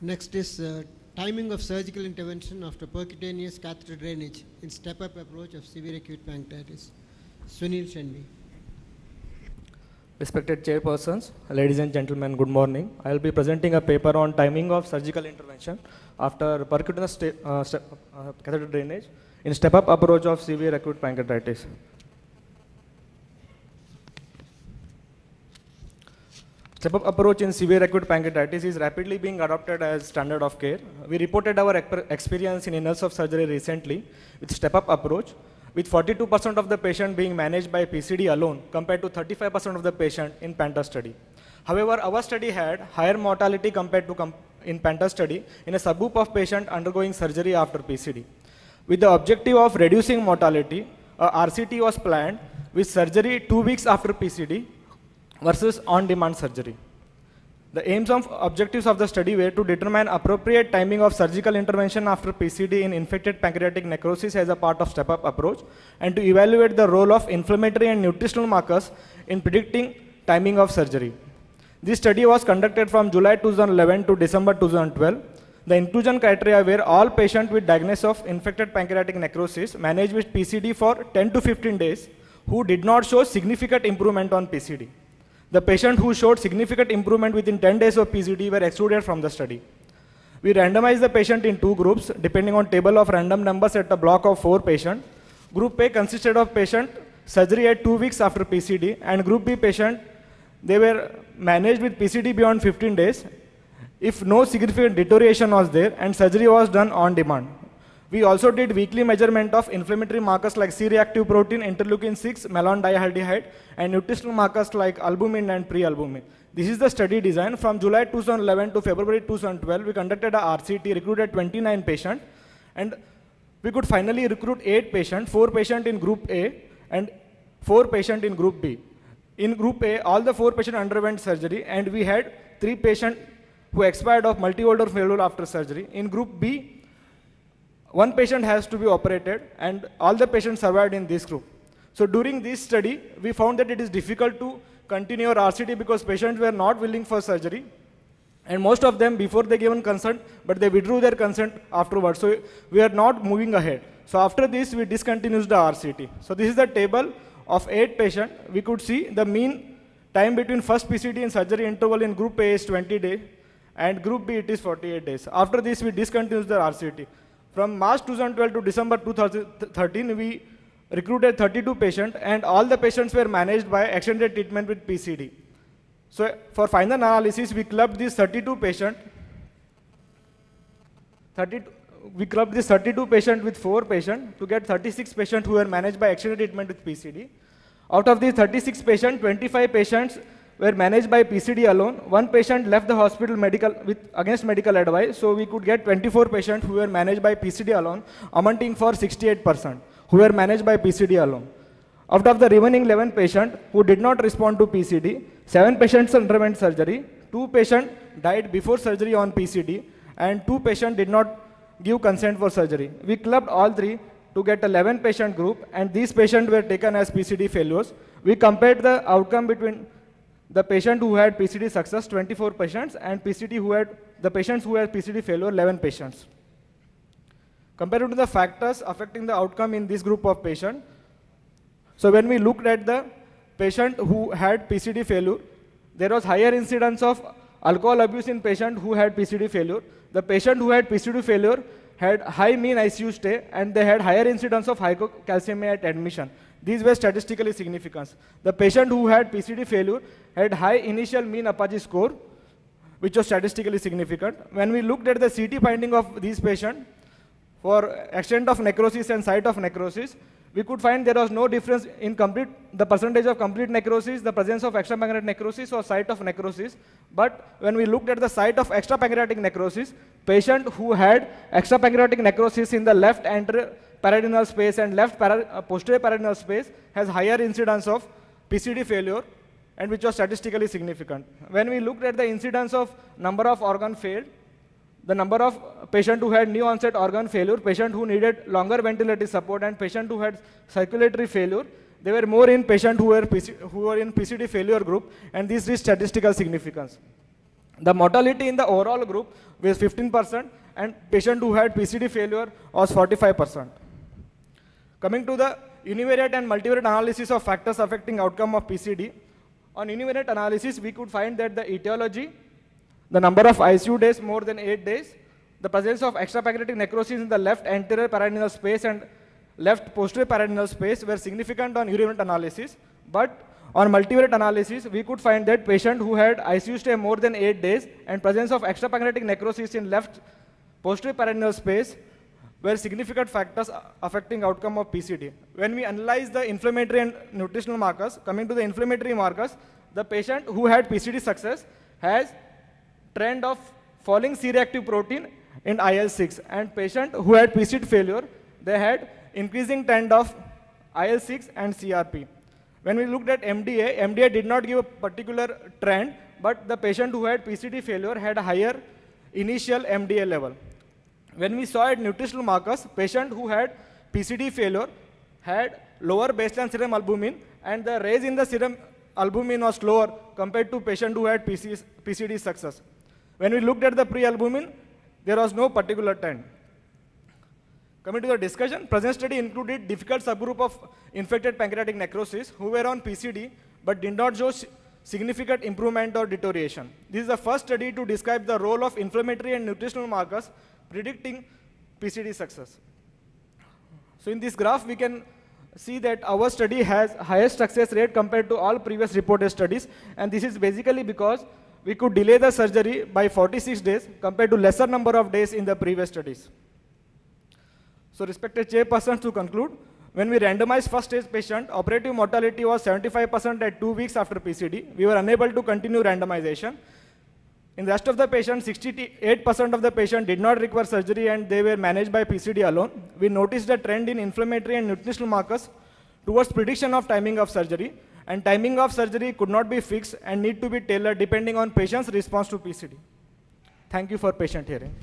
Next is timing of surgical intervention after percutaneous catheter drainage in step-up approach of severe acute pancreatitis. Sunil Shenvi. Respected chairpersons, ladies and gentlemen, good morning. I will be presenting a paper on timing of surgical intervention after percutaneous catheter drainage in step-up approach of severe acute pancreatitis. Step-up approach in severe acute pancreatitis is rapidly being adopted as standard of care. We reported our experience in annals of surgery recently with step-up approach, with 42% of the patient being managed by PCD alone compared to 35% of the patient in PANTA study. However, our study had higher mortality compared to in PANTA study in a subgroup of patients undergoing surgery after PCD. With the objective of reducing mortality, a RCT was planned with surgery 2 weeks after PCD versus on-demand surgery. The aims and objectives of the study were to determine appropriate timing of surgical intervention after PCD in infected pancreatic necrosis as a part of step-up approach, and to evaluate the role of inflammatory and nutritional markers in predicting timing of surgery. This study was conducted from July 2011 to December 2012. The inclusion criteria were all patients with diagnosis of infected pancreatic necrosis managed with PCD for 10 to 15 days who did not show significant improvement on PCD. The patients who showed significant improvement within 10 days of PCD were excluded from the study. We randomized the patient in 2 groups depending on table of random numbers at a block of 4 patients. Group A consisted of patient surgery at 2 weeks after PCD, and Group B patient, they were managed with PCD beyond 15 days if no significant deterioration was there, and surgery was done on demand. We also did weekly measurement of inflammatory markers like C-reactive protein, interleukin-6, malondialdehyde, and nutritional markers like albumin and pre-albumin. This is the study design. From July 2011 to February 2012, we conducted a RCT, recruited 29 patients, and we could finally recruit 8 patients, 4 patients in Group A and 4 patients in Group B. In Group A, all the 4 patients underwent surgery, and we had 3 patients who expired of multi-order failure after surgery. In Group B, 1 patient has to be operated, and all the patients survived in this group. So during this study, we found that it is difficult to continue our RCT because patients were not willing for surgery, and most of them before they given consent, but they withdrew their consent afterwards. So we are not moving ahead. So after this, we discontinued the RCT. So this is the table of 8 patients. We could see the mean time between first PCD and surgery interval in Group A is 20 days, and Group B it is 48 days. After this, we discontinued the RCT. From March 2012 to December 2013, we recruited 32 patients, and all the patients were managed by extended treatment with PCD. So for final analysis, we clubbed these 32 patients. We clubbed these 32 patients with 4 patients to get 36 patients who were managed by extended treatment with PCD. Out of these 36 patients, 25 patients were managed by PCD alone. 1 patient left the hospital against medical advice, so we could get 24 patients who were managed by PCD alone, amounting for 68%, who were managed by PCD alone. Out of the remaining 11 patients who did not respond to PCD, 7 patients underwent surgery, 2 patients died before surgery on PCD, and 2 patients did not give consent for surgery. We clubbed all 3 to get 11 patient group, and these patients were taken as PCD failures. We compared the outcome between the patient who had PCD success, 24 patients, and the patients who had PCD failure, 11 patients. Compared to the factors affecting the outcome in this group of patients, so when we looked at the patient who had PCD failure, there was higher incidence of alcohol abuse in patient who had PCD failure. The patient who had PCD failure had high mean ICU stay, and they had higher incidence of hypocalcemia at admission. These were statistically significant. The patient who had PCD failure had high initial mean Apache score, which was statistically significant. When we looked at the CT finding of these patients for extent of necrosis and site of necrosis, we could find there was no difference in the percentage of complete necrosis, the presence of extrapancreatic necrosis, or site of necrosis. But when we looked at the site of extrapancreatic necrosis, patient who had extrapancreatic necrosis in the left anterior pararenal space and left posterior pararenal space has higher incidence of PCD failure, and which was statistically significant. When we looked at the incidence of number of organ failed, the number of patients who had new onset organ failure, patient who needed longer ventilative support, and patient who had circulatory failure, they were more in patients who were in PCD failure group, and this is statistical significance. The mortality in the overall group was 15%, and patient who had PCD failure was 45%. Coming to the univariate and multivariate analysis of factors affecting outcome of PCD, on univariate analysis, we could find that the etiology, the number of ICU days more than 8 days, the presence of extrapancreatic necrosis in the left anterior pararenal space and left posterior pararenal space were significant on univariate analysis. But on multivariate analysis, we could find that patient who had ICU stay more than 8 days and presence of extrapancreatic necrosis in left posterior pararenal space were significant factors affecting outcome of PCD. When we analyze the inflammatory and nutritional markers, coming to the inflammatory markers, the patient who had PCD success has trend of falling C-reactive protein in IL-6, and patient who had PCD failure, they had increasing trend of IL-6 and CRP. When we looked at MDA, MDA did not give a particular trend, but the patient who had PCD failure had a higher initial MDA level. When we saw at nutritional markers, patient who had PCD failure had lower baseline serum albumin, and the raise in the serum albumin was lower compared to patient who had PCD success. When we looked at the pre-albumin, there was no particular trend. Coming to the discussion, present study included difficult subgroup of infected pancreatic necrosis who were on PCD but did not show significant improvement or deterioration. This is the first study to describe the role of inflammatory and nutritional markers predicting PCD success. So in this graph, we can see that our study has highest success rate compared to all previous reported studies, and this is basically because we could delay the surgery by 46 days compared to lesser number of days in the previous studies. So respected chairperson, to conclude, when we randomized first stage patient, operative mortality was 75% at 2 weeks after PCD. We were unable to continue randomization. In the rest of the patients, 68% of the patient did not require surgery and they were managed by PCD alone. We noticed a trend in inflammatory and nutritional markers towards prediction of timing of surgery, and timing of surgery could not be fixed and need to be tailored depending on patient's response to PCD. Thank you for patient hearing.